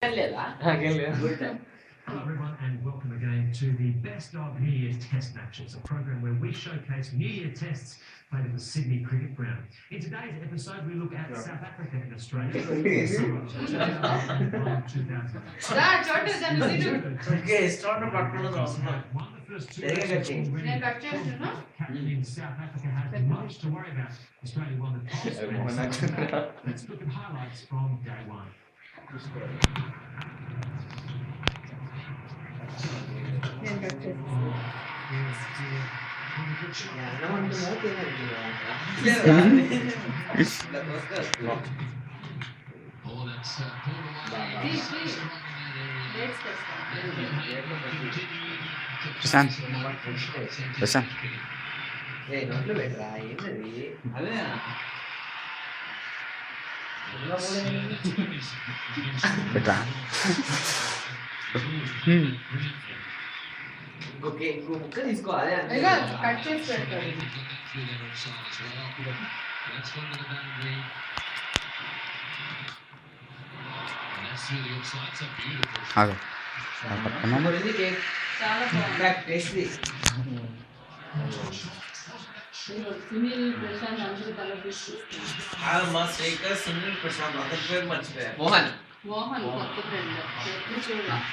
Hello everyone and welcome again to the Best of New Year's Test Matches, a program where we showcase New Year tests played at the Sydney Cricket Ground. In today's episode we look at South Africa and Australia. Okay, start the button. Won the first two matches already. Captain in South Africa has much to worry about. Australia won the toss. Let's look at highlights from day one. Prashanth నోట్లో పెట్టరా ఏంటది అదే బెటరా ఇంకో ముక్క తీసుకో అదే cut చేసి పెడతారు ఆగు పక్కన చాలా బాగుంది టేస్ట్ సునీల్ ప్రశాంత్ అందరూ తల మా శ్రీకర్ సునీల్ ప్రశాంత్ అతని పేరు మర్చిపోయా మోహన్ కొత్త ఫ్రెండ్ ఎప్పుడు చూడాలి